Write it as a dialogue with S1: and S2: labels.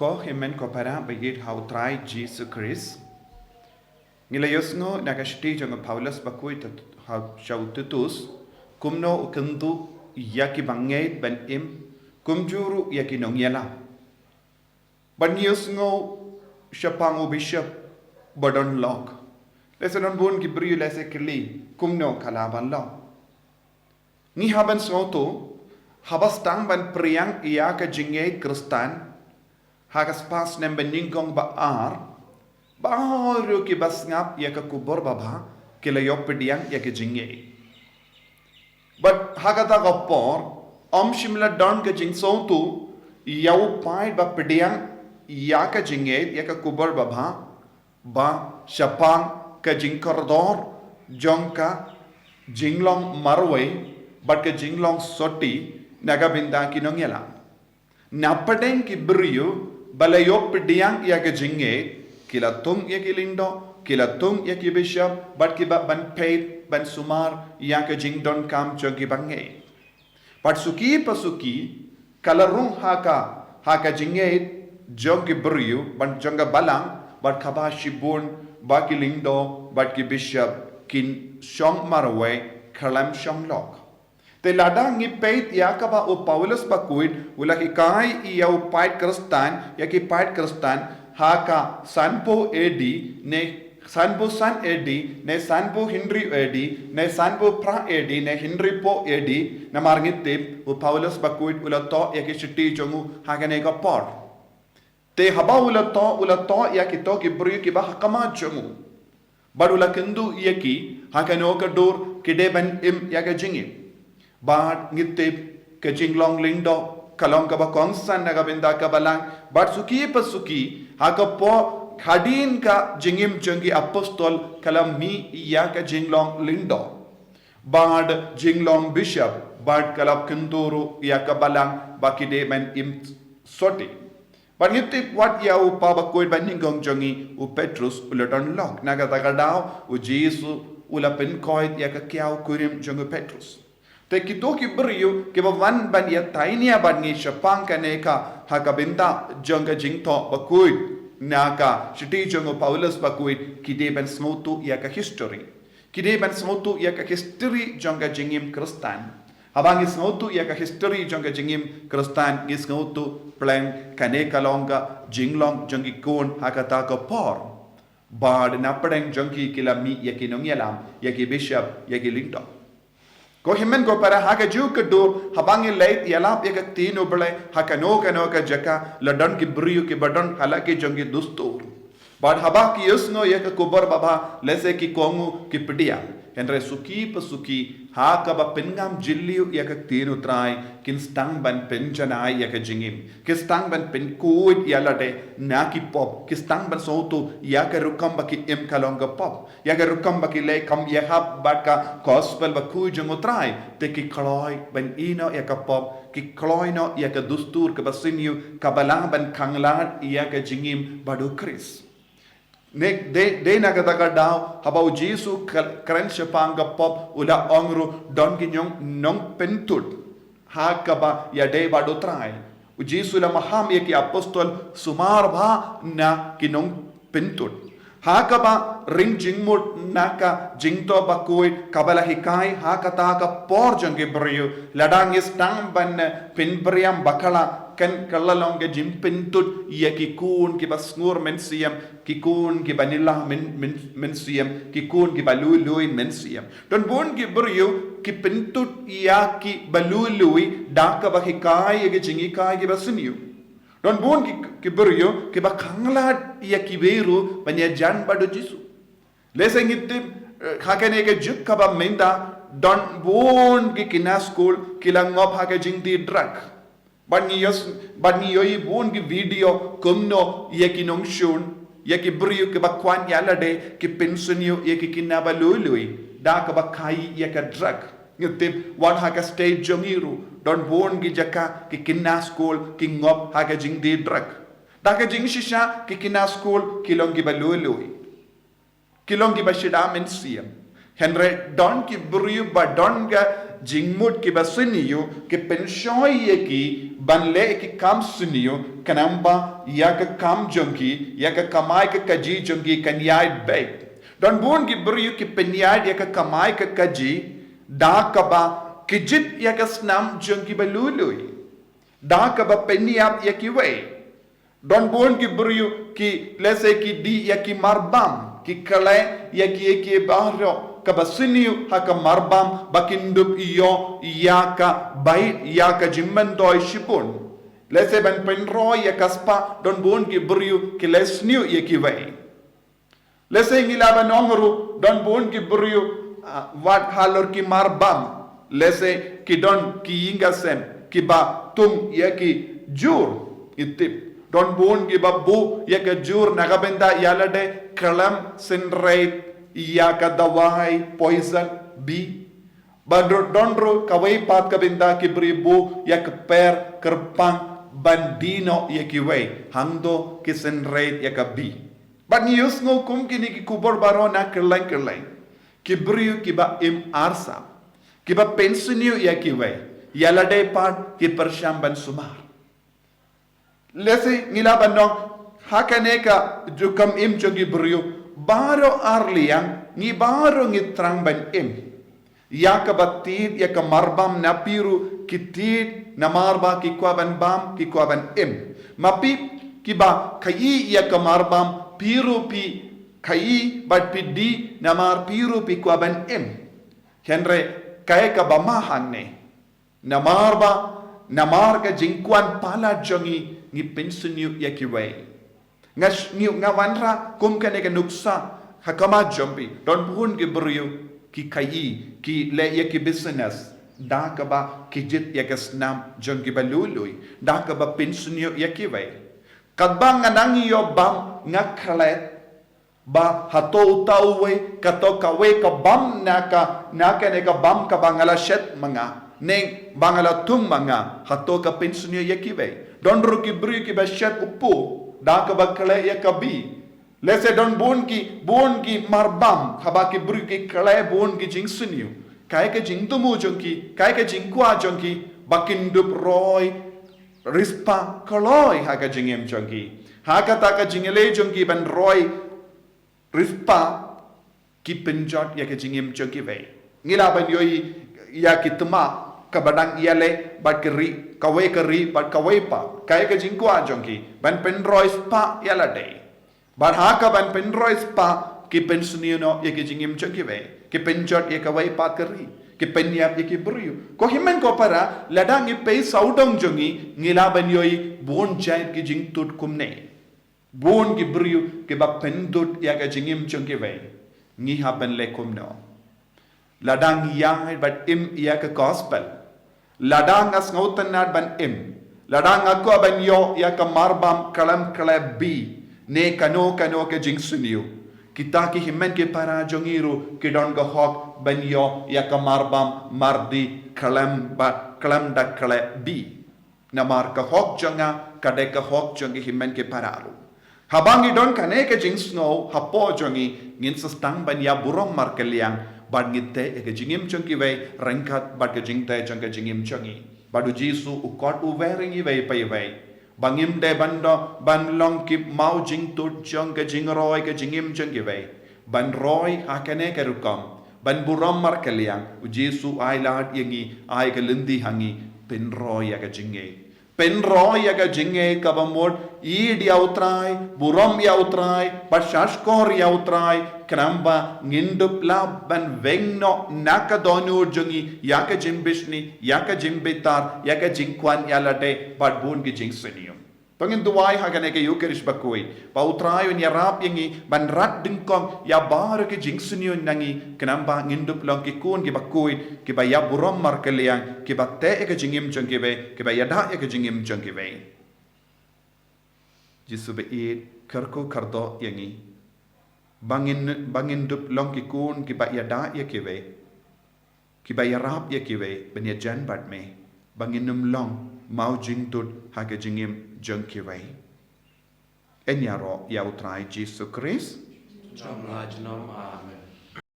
S1: Ko himen ko para bagit how try Jesus Christ. Nilayos ngo nakashti jang Paulus bakuit how shaututus kumno ukentu yaki bangait ban im kumjuru yaki nongyala. Banyos ngo siyapango bishop badon log. Lesanon bun gibriu lese kili kumno kalaban lo. Ni haban soto habastang ban priang iya ka jingay kristan hagas pas nem beningkong baar baru ki basngap ya ka kubor baba kilayop pediang ya ka jingay. But hagata gopor shimla don ka jing soto yau pai ba pediang ya ka jingay ya ka kubor baba ba syapang ka jing koridor jongka jinglong marway but ke jinglong soti nagabinda kinongyala napadeng ki brio balayo pediang ya ke jinge kila tung ya kilindo kila tung ya ki bishop but ki ban paid ban sumar ya ke jingdon kam jogi bange but suki pasuki kalarung haka jinge jogi brio ban jonga balang but kaba shibun ba kilindo but ki bishop kin shong marwe kalam shong lok te ladang ngi peit ya ka ba o Paulus bakuit ula ki kai ia o pait kristan ya ki pait kristan ha ka sanpo edi ne sanpo san edi ne sanpo hinri edi ne sanpo pra edi ne hinri po edi na marngit tip o Paulus bakuit ula to ya ki chiti jongu ha ka ne ka por te haba ula to ya ki to ki bru ki ba hakama jongu badula kendu ya ki ha ka no ka dor ki de ban im ya ka jingi Bad ngitip ke jinglong lindo kalong ka ba kongsan nagabinda ka balang bad suki pasuki hakapo khadin ka jingim jongi apostol kalam mi iya ka jinglong lindo bad jinglong bishop bad kalap kenturu iya ka balang bakide man im soti bad ngitip wat ya u pa ba koy ban ningong jongi u Petrus ulaton lok nagata daw u Jesus ulapin koy ya ka kiaw kurim jongi Petrus te kito ki brio ke ban ban ya tainia ban ngi shapang ka neka hakabinda jonga jingto bakui naka shiti jongo Paulus bakui kide ban smotu ya ka history kide ban smotu ya ka history jonga jingim kristan habang smotu ya ka history jonga jingim kristan gis smotu plan kaneka longa jinglong jongi kon hakata ka por bad na padang jongi kilami ya kinongyalam ya ki bishop ya ki lindo Ko himen ko para haka ju kedo habangi lait yalap ya ka tino bele haka no ka jaka ladon ki brio ki badon halaki jongi dustur bad haba ki yusno ya ka kubar baba lese ki kongu ki pidia henre suki pasuki haka ba pengam jilliu ya ka tino trai kin stang ban penjana ya ka jingim ki stang ban pen kuit ya lade na ki pop ki stang ban soto ya ka rukam ba ki im kalonga pop ya ka rukam ba ki le kam ya hab ba ka gospel ba ku jongo trai te ki kloi ban ino ya ka pop ki kloi no ya ka dustur ka basinyu ka balang ban khanglat ya ka jingim badu kris Nek de nagataga daw habaw Jesu kren shapanga pop ula ongru don ginyong nong pentut hakaba ya de bado trai u Jesu la maham ye ki apostol sumar ba na kinong pentut hakaba ring jingmut naka jingto bakoi kabala hikai hakata ka por jange brio ladang is tang ban pinbriam bakala kan kalalong ge jimpentut ya ki kun ki basngur mensiam ki kun ki banilla mensiam ki kun ki balului mensiam don bon ki brio ki pentut ya ki balului daka bahikai ge jingi kai ge basniu don bon ki brio ki bakanglat ya ki beru banya jan badu jisu lesengit khakane ge juk kaba menda don bon ki kina school kilangop ha ge jingti drug Bani yoi bon ki video kumno ye ki nong shun ye ki brio ke bakwan yala de ki pensionio ye ki kinaba lului da ka bakai ye ka drug ngitip wan ha ka stage jongiru don bon ki jaka ki kinna school ki ngop ha ka jing di drug da ka jing shisha ki kinna school ki long ki ba lului ki long ki ba shida men siam henre don ki brio ba don ga jingmut ki basuniyo ki penshoy ki banle ki kam suniyo kanamba ya ka kam jongi ya ka kamai ka kaji jongi kanyai bay don bon ki buru ki penyai ya ka kamai ka kaji da kaba kijit ya ka snam jongi balului da kaba penyap ya ki way don bon ki buru ki lese ki di ya ki marbam ki kale ya ki bahro kabasiniu haka marbam bakindup iyo yaka bait yaka jimmandoi shipun lese ban penro ya kaspa don bon ki buru ki lesniu ya ki way lese ngilaba nongru don bon ki buru wat halor ki marbam lese ki don ki yingasem ki ba tum ya ki jur itip don bon ki babu ya ka jur nagabenda yalade kalam sinrate ya ka dawai poison bi badro donro kawai pat kabinda ki bribu ya ka per kerpang bandino ya ki way hangdo ki sinrate ya ka bi but news ngo kum kini ki kubor barona kerlang ki briu ki ba im arsa ki ba pensioniu ya ki way yalade pat ki persyamban sumar lesi ngila bandong hakaneka jukam im jogi briu baro arliang ni baro ngitrang ban im ya ka batid ya ka marbam na piru kitid na marba ki kwaban bam ki kwaban im mapi ki ba kai ya ka marbam piru pi kai bat pidi na mar piru pi kwaban im henre kai ka bamahan ne na marba na marga jingkwan pala jongi ngi pensioniu ya ki way ngas niu ngawanra kum kane ka nuksa hakama jombi don buhun ki beriu ki kai ki le ya ki business da ka ba ki jit ya ka snam jong ki balului da ka ba pensioniu ya ki way kadbang nganangi yo bam ngaklet ba hato tauwe kato kawe ka bam naka ne ka bam ka bangala shet manga neng bangala tung manga hato ka pensioniu ya ki way don ru ki beri ki ba shet upu da ka bakale ya kabi lese don bon ki marbam khaba ki bru ki kale bon ki jingsuniu kai ka jingtumu jongki kai ka jingkwa jongki bakindup roy rispa koloi ha ka jingem jongki ha ka ta ka jingele jongki ban roy rispa ki penjot ya ka jingem jongki ve ngila ban yoi ya ki tuma kabadang iale bat keri bat kawai pa kai ka jingkwa jongki ban penrois pa yala day ban haka ban penrois pa ki pensunio ye ki jingim jongki ve ki penjot ye kawai pa keri ki penyap ye ki buriu ko himen ko para ladang i pe saudong jongi ngila ban yoi bon jait ki jingtut kumne bon ki buriu ki ba pendut ya ka jingim jongki ve ngi haban le kumno ladang yang bat im ya ka gospel ladang as ngautan nad ban im ladang aku ban yo ya ka marbam kalam bi ne kano ke jingsuniu kita ki himen ke para jongiru ki don ga hok ban yo ya ka marbam mardi kalam da bi na mar ka hok jonga kade ka hok jongi himen ke pararu habangi don kane ke jingsno hapo jongi ngin sastang ban ya burong mar kaliang bad ngitte e ke jingim chongi ve rangkat bad ke jingte chong ke jingim chongi badu jisu u kot u veringi ve pai ve bangim de bando ban long ki mau jing tut chong ke jing roi ke jingim chongi ve ban roi hakane ke rukam ban buram mar kaliang u jisu ai lat yengi ai ke lindi hangi pen roi ya ke jinge pen roi ya ke jinge kabamod id yautrai buram yautrai bashashkor yautrai Kenamba ngindup laban vengno naka donur jongi yaka jimbishni yaka jimbitar yaka jingkwan yalade badbun ki jingsenium pangin duwai hagane ke yukerish bakui pautrayo ni rap yengi ban rat dingkong ya bar ke jingsenium nangi kenamba ngindup long ki kun ki bakui ki ba ya buram mar kaliang ki ba te ke jingim jongi ve ki ba yada ke jingim jongi ve jisube it karko kardo yengi bangin dup long ki kun ki ba ya da ya ki ve ki ba ya rap ya ki ve ben ya jan bat me bangin num long mau jing tut ha ke jingim jong ki ve en ya ro ya utrai Jesus Christ
S2: Trong la nom amen